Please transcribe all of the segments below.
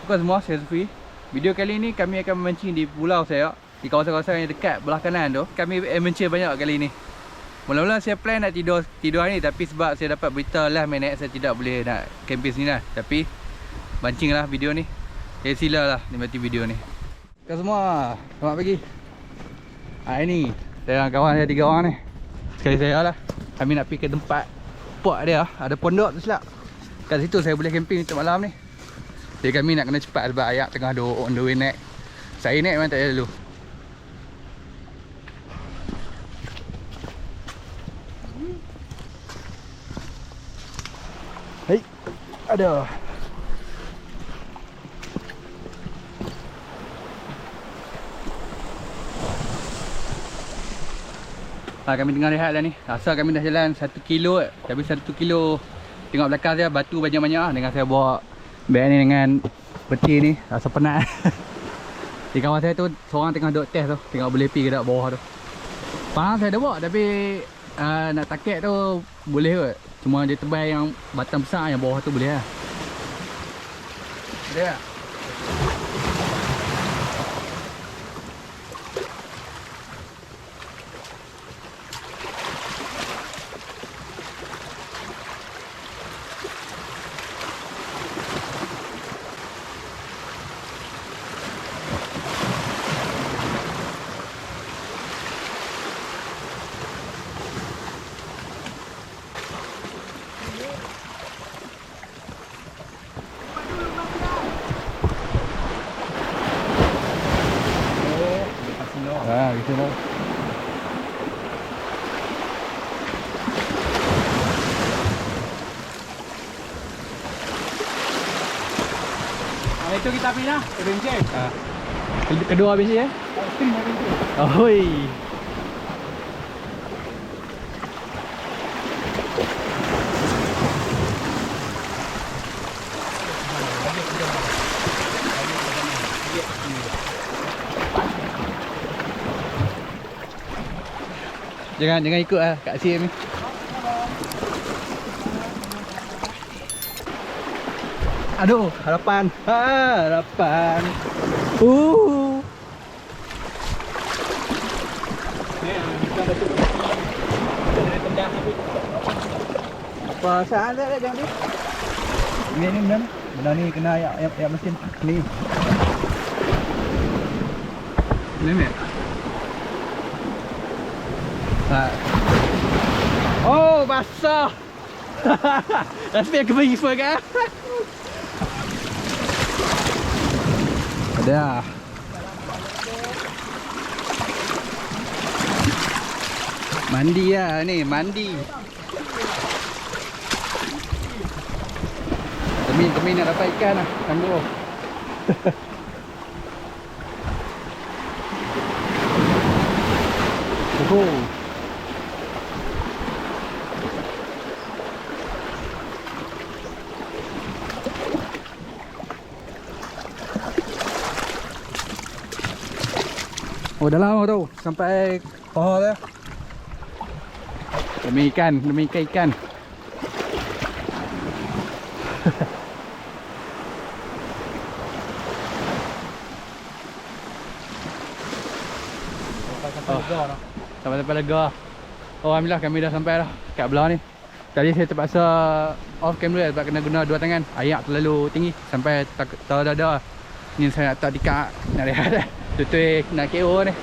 Bukan semua, saya Sufi. Video kali ni kami akan memancing di Pulau Seok, di kawasan-kawasan yang dekat belah kanan tu. Kami adventure banyak kali ni. Mula-mula saya plan nak tidur hari ni, tapi sebab saya dapat berita last minute saya tidak boleh nak camping sini lah. Tapi mancing lah video ni. Jadi silalah nikmati video ni. Kau semua, selamat pagi. Hari ni saya dengan kawan saya 3 orang ni. Sekali saya lah. Kami nak pergi ke tempat port dia, ada pondok tu silap. Kat situ saya boleh camping untuk malam ni. Jadi kami nak kena cepat sebab ayat tengah on the way naik. Saya naik memang tak payah dulu. Hei, aduh. Kami tengah rehat dah ni. Asal kami dah jalan 1 kilo. Tapi 1 kilo tengok belakang saya batu banyak-banyak. Dengan saya bawa beg ni dengan peti ni. Rasa penat. Di kawan saya tu seorang tengah duk test tu. Tengok boleh pergi ke tak bawah tu. Panang saya dah bawa tapi nak taket tu boleh kot. Cuma dia tebal yang batang besar, yang bawah tu boleh lah. Ada tak? Gitu lah. Itu kita pergi lah, adventure. Kedua habis ni stream adventure. Ohoi. Jangan ikut lah kat sini ni. Aduh, harapan. Harapan. Apa saat ada jangan ni. Ni benda ni kena ayak mesin ni. Ni. Oh, basah. Tapi aku pergi semua kan. Ada. Mandi lah ni, mandi. Demi nak dapat ikan lah, tangguh. Oh, dah lama tu sampai pohon tu. Demi ikan. Sampai lega. Oh, alhamdulillah kami dah sampai dah kat belah ni. Tadi saya terpaksa off cam dulu sebab kena guna 2 tangan. Ayak terlalu tinggi sampai tak dada. Ni saya nak tak dikak nak rehat dah. Tutup nak KO ni.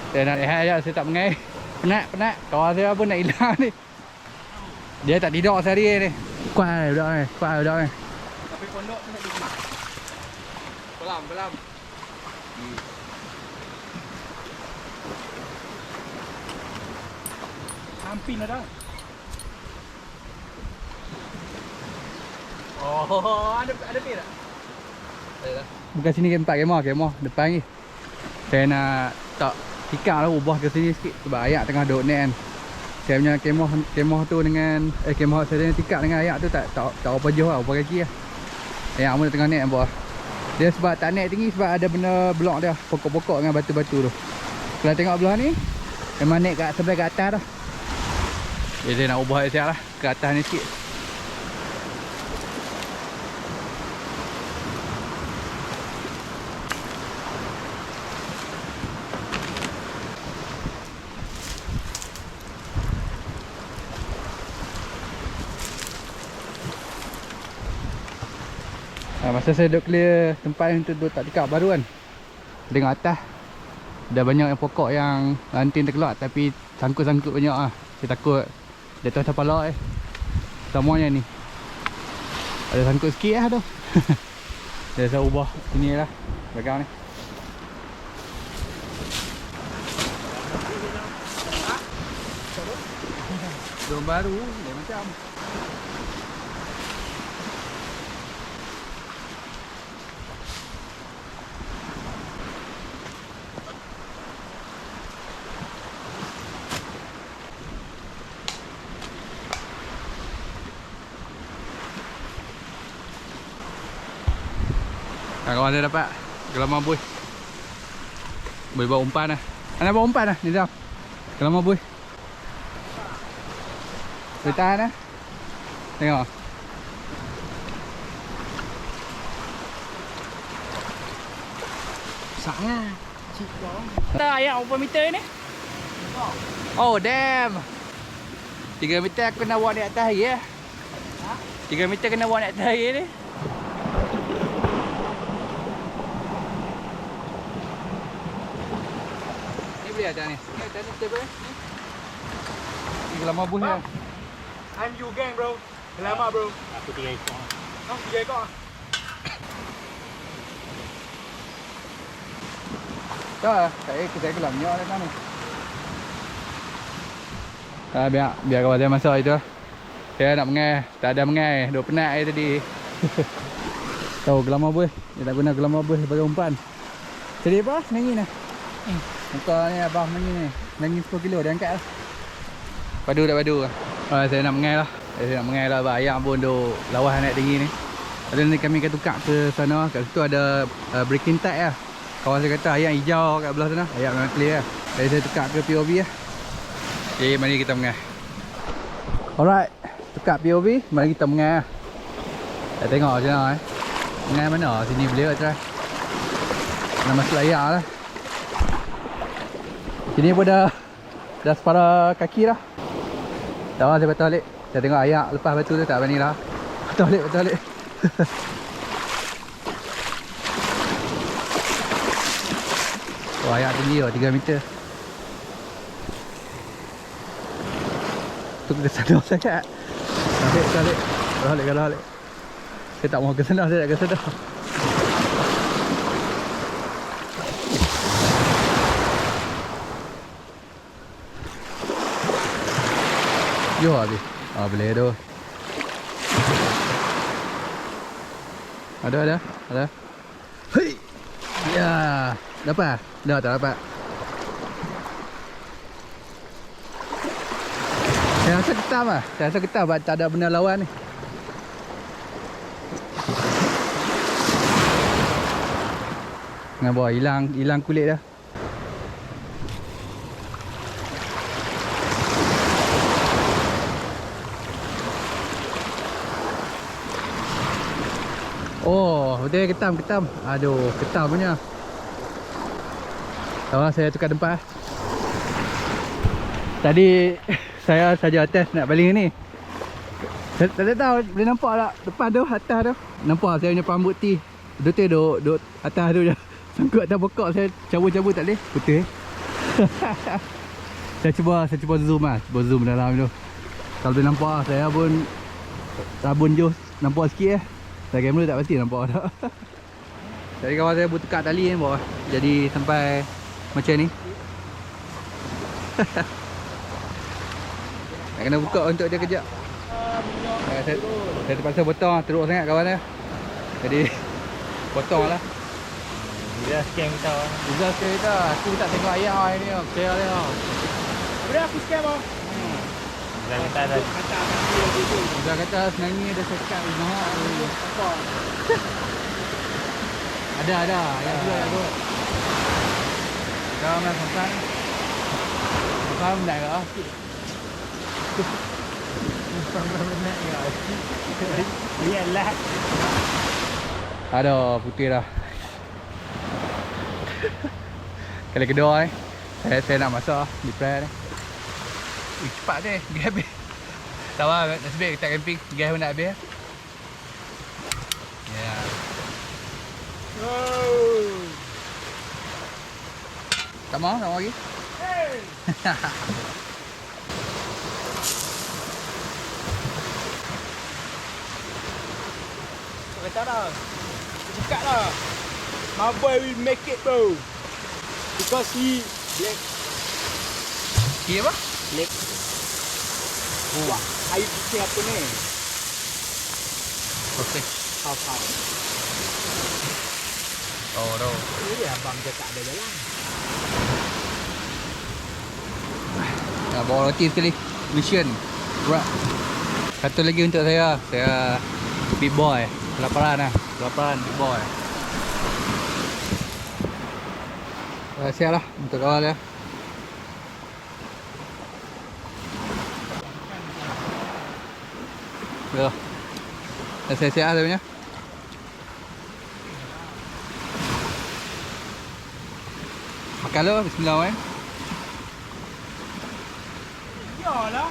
Saya nak rehat je, saya tak mengaih. Penat. Kawan saya pun nak hilang ni. Dia tak tidur sehari ni. Kuat budak ni. Tapi pondok tu tak tidur. Pelam. Hampir dah. Oh, ada pil tak? Bukan sini tempat kemah depan ni. Saya nak tak tikar lah, ubah ke sini sikit sebab ayak tengah duduk net kan. Saya punya kemah tu dengan kemah saya tikar dengan ayak tu tak apa jauh lah, berapa kaki lah. Ayak pun tengah net bawah. Dia sebab tak net tinggi sebab ada benda blok dia, pokok-pokok dengan batu-batu tu. Kalau tengok belah ni memang net kat sampai kat atas dah. Jadi saya nak ubah siap lah ke atas ni sikit. Masa saya duduk clear tempat yang tu tak tikar baru kan, tengok atas dah banyak yang pokok yang ranting terkeluar tapi sangkut-sangkut banyak lah. Saya takut jatuh atas kepala semuanya ni ada sangkut sikit lah tu. Saya ubah sini lah belakang ni. Drone baru dia macam kawan saya dapat gelamar buih. Boleh bawa umpan lah. Anda bawa umpan lah ni dah. Gelamar buih. Boleh tahan lah. Tengok. Besarnya. Cik bang. Tak ayak berapa meter ni? Oh damn. 3 meter aku kena bawa di atas air ya. 3 meter kena bawa di atas air ni. Boleh ada ni. Ni ada ni table ni. Ni gelamar buih ni. I'm you gang bro. Lama bro. Aku 3 ekor. Oh, 3 ekor. Tak, saya kelam nyok dekat ni. Biar kawan saya masuk itu. Saya nak mengai, tak ada mengai. Duk penat air tadi. Tahu gelamar buih. Dia tak guna gelamar buih sebagai umpan. Jadi apa? Nangin lah. Muka ni abang nangin ni. Nangin 10 kilo dia angkat lah. Padu tak padu lah. Saya nak mengai lah. Saya nak mengai lah. Ayam pun duk lawas naik tinggi ni. Lepas ni kami akan tukar ke sana. Kat situ ada breaking tide lah. Kawan saya kata ayam hijau kat belah sana. Ayam memang clear lah. Jadi saya tukar ke POV lah. Jadi mari kita mengai. Alright. Tukar POV. Mari kita mengai lah. Kita tengok macam mana mengai mana. Sini boleh try. Nak masuk layak lah. Sini pun dah separa kaki dah. Dah lah saya patah balik. Saya tengok ayak lepas batu tu tak berani lah. Patah balik. Oh ayak tinggi lah 3 meter. Tu kita sadar sangat. Balik. Saya tak mau ke sana, saya nak ke sana. Yo habis. Boleh tu. Ada. Hei. Ya, dapat? Dah tak dapat. Saya rasa getam lah. Saya rasa getam sebab tak ada benda lawan ni. Dengan bawah hilang kulit dah. Oh, betul ketam. Aduh, ketam punya. Tahu lah, saya tukar tempat. Tadi saya saja test nak baling ni. Saya tak tahu boleh nampak tak depan tu, atas tu. Nampak saya punya pambut T. Betul duduk atas tu je. Sangkut atas pokok, saya cabut tak boleh. Betul. Saya cuba zoom lah. Cuba zoom dalam tu. Kalau boleh nampak saya pun sabun jus nampak sikit Saya kamera tak pasti nampak tak. Jadi kawan saya tukar tali ni bawah. Jadi sampai macam ni. Nak kena buka untuk dia kejap. Saya terpaksa potong teruk sangat kawan saya. Jadi Potong lah. Dia scam kita orang. Rizal sekali kita. Aku tak tengok ayah hari ni. Kira dia. Boleh aku scam bang. Dah kata dah. Rizal kata sebenarnya ada sekat rumah. Apa? Ada. Ayah dulu, ayah dulu. Kau nak sampai. Kau nak ke? Iyalah. Aduh, putih dah. Kali kedua ni saya nak masak di plan ni. Cepat je, gas habis. Tahu nasib baik kita camping, gas pun nak habis. Ya. Tak mau lagi? Hey. Kata dah. Dekat dah. My boy will make it bro. Because he black. Dia apa? Black. Wah, air putih apa ni? Okey. Half. Oh, dah. Ini abang dia tak ada jalan. Nak bawa roti sekali. Mission. Right. Satu lagi untuk saya. Saya big boy. Kelaparan lah. Kelaparan big boy. Siap lah untuk kawal ya. Ya. Dah siap-siap lah punya. Makan lo, bismillah kan. Yalah.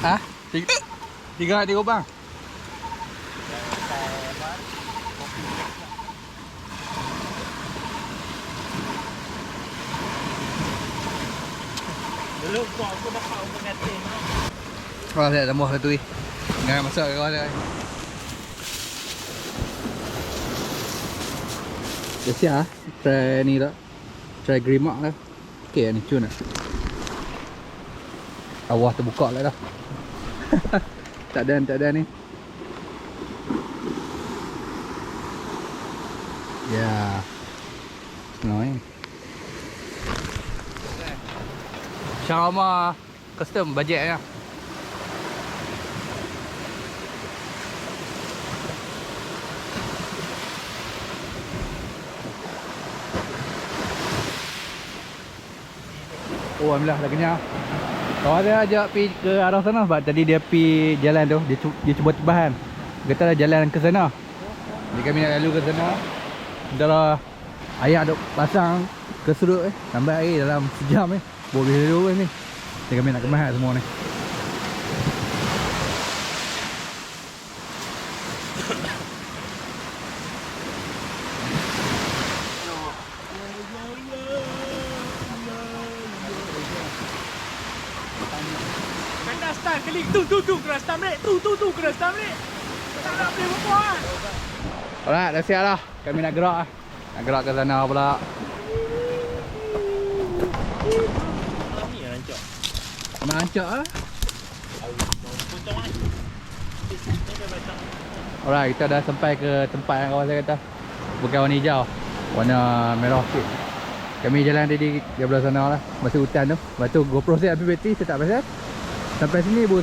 Hah? Tiga bang. Dulu kau aku dapat pengatin. Wah, saya tambah satu ni. Jangan masak ke kau. Dah siap ah. Try ni tak. Try grimak lah. Okey ni cun lah. Awah terbuka lah dah. Tak ada ni. Ya. Senang. Syarama custom bajetnya. Oh, alhamdulillah dah kenyang. Kawan dia ajak pergi ke arah sana sebab tadi dia pergi jalan tu, dia cuba tebas kan. Kata dah jalan ke sana. Jadi kami nak lalu ke sana. Dah ayah duk pasang ke sudut sampai air dalam sejam boleh dulu ni. Jadi kami nak kemas semua ni. Kena start klik tu kena start balik. Tu kena start balik. Tak nak boleh buat. Alright, dah siap dah. Kami nak gerak lah. Nak gerak ke sana pula. Ni rancak. Nak rancak lah. Potong ni. Alright, kita dah sampai ke tempat yang kawan saya kata. Bukan warna hijau, warna merah sikit. Kami jalan tadi di belah sana lah, masa hutan tu. Lepas tu GoPro saya habis bateri, saya tak pasal. Sampai sini baru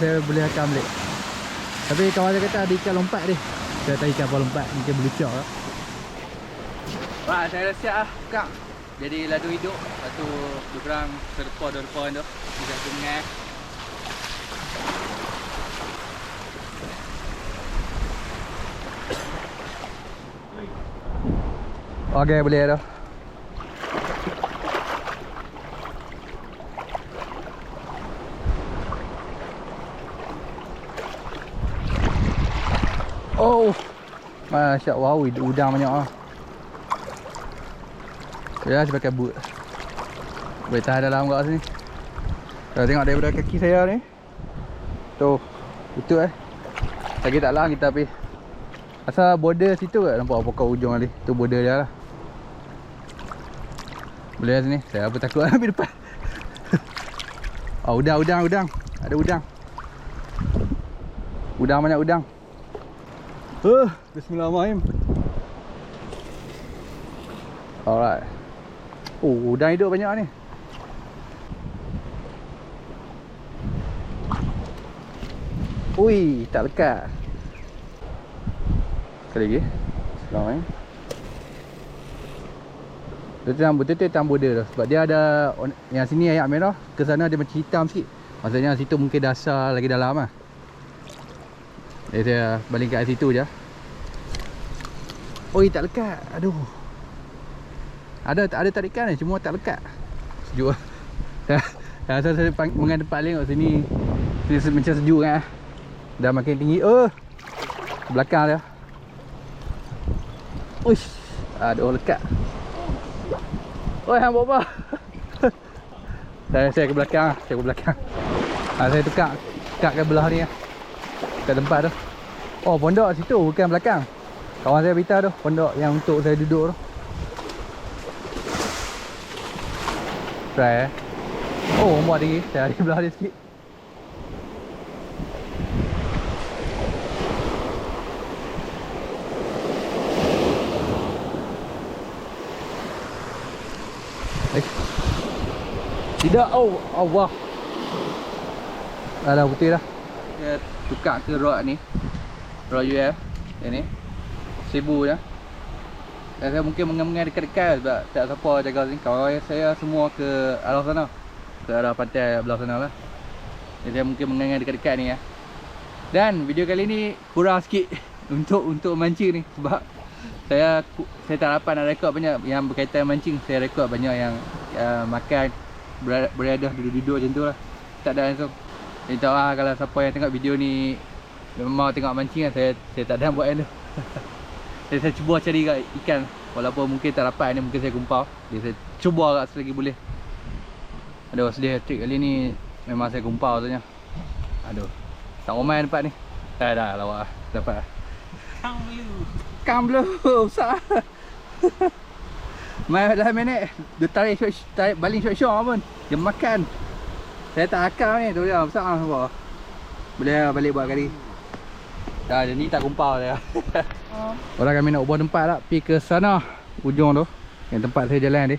saya boleh rekam balik. Tapi kawan saya kata ada ikan lompat dia. Saya tak ikan apa lompat, ikan belucak lah. Alright, saya dah siap lah, kak. Jadi ladu hidup, lepas tu diorang serpa-derpa tu. Tidak dengar. Okey, boleh dah. Oh, Masya Allah, udang banyak lah. Ya, saya pakai boot. Boleh tahan dalam kat sini. Kalau tengok daripada kaki saya ni. Tu, itu lagi tak lang kita pergi. Asal border situ ke? Nampak pokok ujung tadi. Tu border dia lah. Boleh lah sini. Saya apa takut ambil depan. Oh, udang. Ada udang. Banyak udang. Bismillahirrahmanirrahim. Alright. Oh, udang hidup banyak ni. Ui, tak lekat. Sekali lagi. Bismillahirrahmanirrahim. Betul-betul tambur dia tu. Sebab dia ada yang sini air merah, ke sana dia macam hitam sikit. Maksudnya situ mungkin dasar lagi dalam lah. Jadi saya baling kat situ je. Oi, tak lekat. Aduh. Ada tarikan ni, cuma tak lekat. Sejuk lah. Saya rasa saya mengan tempat lain kat sini. Sini macam sejuk kan. Dah makin tinggi. Belakang dia. Uish. Aduh, lekat. Oi, hang buat apa? Saya ke belakang. Saya tukar ke belah ni lah. Kat tempat tu. Oh, pondok situ, bukan belakang. Kawan saya beritahu tu, pondok yang untuk saya duduk tu. Try Oh, muat tinggi. Saya ada belah dia sikit. Tidak. Oh, Allah. Dah putih dah. Saya tukar ke rod ni. Rod UF ni 1000 je. Dan saya mungkin mengenai dekat-dekat sebab tak siapa jaga sini. Kawan saya semua ke arah sana, ke arah pantai belah sana lah. Jadi saya mungkin mengenai dekat-dekat ni ya. Dan video kali ni kurang sikit untuk mancing ni. Sebab saya tak dapat nak rekod banyak yang berkaitan mancing. Saya rekod banyak yang makan, berada duduk-duduk macam tu lah. Tak ada langsung. Jadi tahu lah kalau siapa yang tengok video ni memang tengok mancing lah, saya tak ada buat yang tu. Jadi saya cuba cari ikan. Walaupun mungkin tak dapat ni, mungkin saya gumpau. Jadi saya cuba agak selagi boleh. Aduh, sedih trik kali ni memang saya gumpau tu nya. Aduh, tak ramai tempat ni. Dah lawak lah, dapat lah. Kang blue besar. Mai dah minit dia tarik baling short pun dia makan. Saya tak akal ni tu dia besar lah apa. Boleh balik buat kali. Dah jadi tak gumpau dia. Orang kami nak ubah tempat tak, pergi ke sana ujung tu yang tempat saya jalan ni.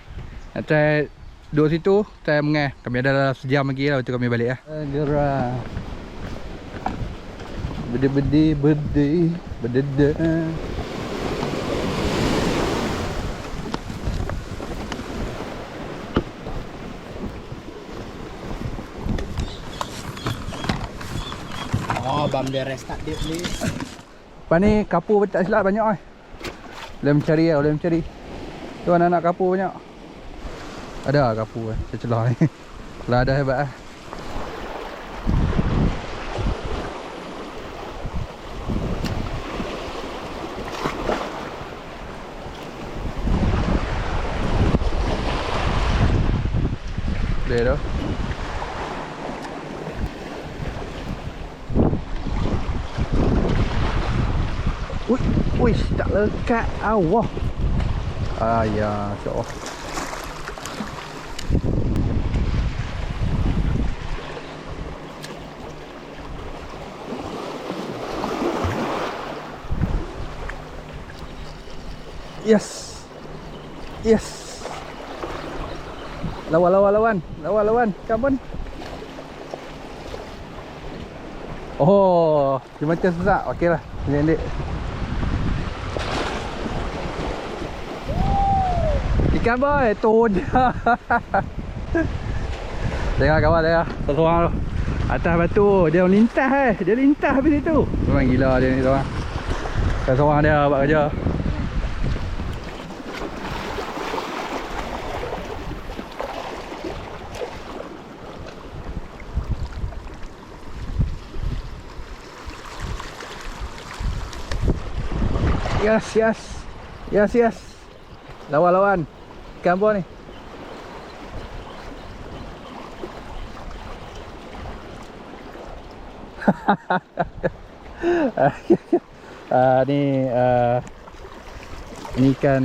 Nak try duduk situ, try mengah. Kami ada dalam sejam lagi lah, lepas tu kami balik lah. Gerah bede Oh, bam dia restart dia please. Lepas ni kapur tak silap banyak lah. Boleh mencari. Tu anak-anak kapur banyak. Ada kapur lah, saya celah ni. Kalau ada hebat lah. Boleh tu. Wih, tak lekat. Allah. Ayah, insya-Allah. Yes. Lawan. Come on. Oh, dia macam susah. Okeylah. Pendek. Ikan boy, tu dia. Tengok kawan dia, seorang tu. Atas batu, dia lintas Dia lintas habis itu. Memang gila dia ni seorang. Seorang dia buat kerja. Yes. Lawan. Ikan apa ni? Ni ikan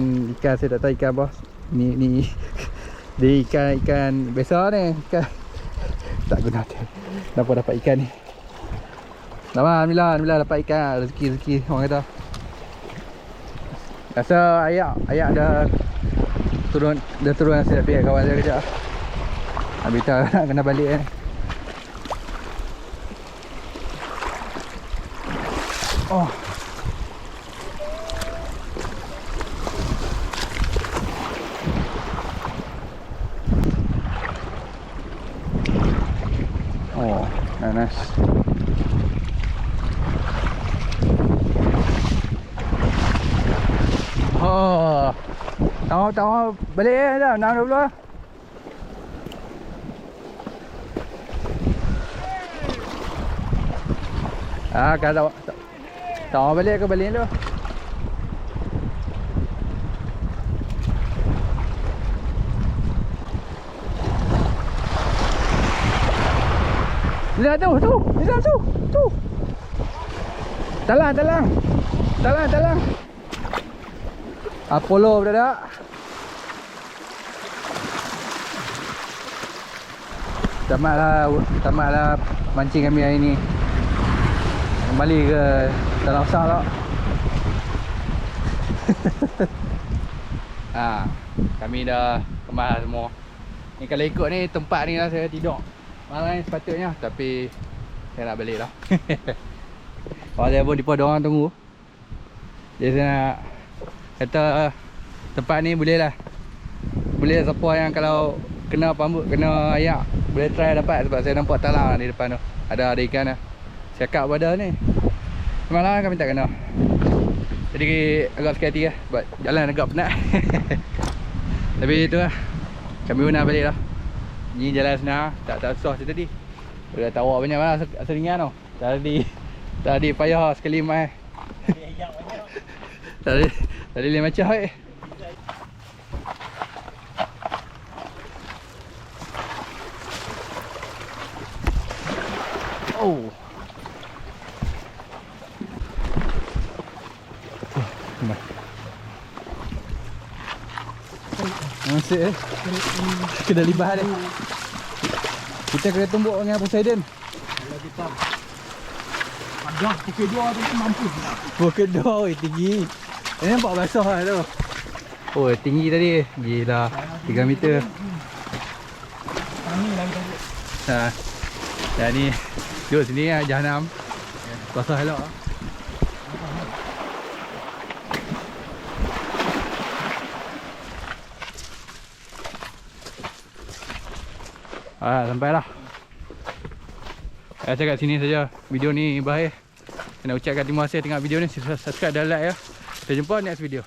saya tak tahu ikan apa. Ni dia ikan biasa ni, Tak guna tu. Kenapa dapat ikan ni? Alhamdulillah dapat ikan. Rezeki orang kata. Rasa ayak dah turun nasi dah kawan saya kejap. Habis tak nak kena balik ni. Oh. Oh, nice. Oh. Tahu balik dah 6.20. Kalau tahu balik ke balik tu. Lihat tu. Lihat tu. Talang. Apollo berada. Tamatlah mancing kami hari ni. Kembali ke dalam sah tak. Kami dah kemas semua. Ni kalau ikut ni tempat ni lah saya tidur malam ni sepatutnya. Tapi saya nak balik lah. Kalau saya pun dia orang tunggu. Jadi saya nak kata tempat ni boleh lah. Boleh siapa yang kalau kena pambut, kena ayak, boleh try dapat. Sebab saya nampak talang di depan tu. Ada ikan lah. Cakap pada ni semalam kami tak kena. Jadi agak sikit hati lah. Sebab jalan agak penat. Tapi tu lah, kami pun nak balik lah. Ni jalan senang, tak susah macam tadi. Dah tahu banyak lah seringan tau. Tadi payah sekali mai. Tadi lain macam Oh. Masih kena libah dia. Kita kena tumbuk dengan Poseidon. Kalau kita padah pukul 2 tu mampu tak? Pukul 2 tinggi. Ini nampak basah lah tu. Oh tinggi tadi. Gila 3 meter. Tangi lagi tadi. Dan ni duduk sini lah Jahanam. Basah elok lah. Sampai lah. Saya cakap sini saja. Video ni berakhir. Saya nak ucapkan terima kasih tengok video ni. Subscribe dan like ya. Kita jumpa next video.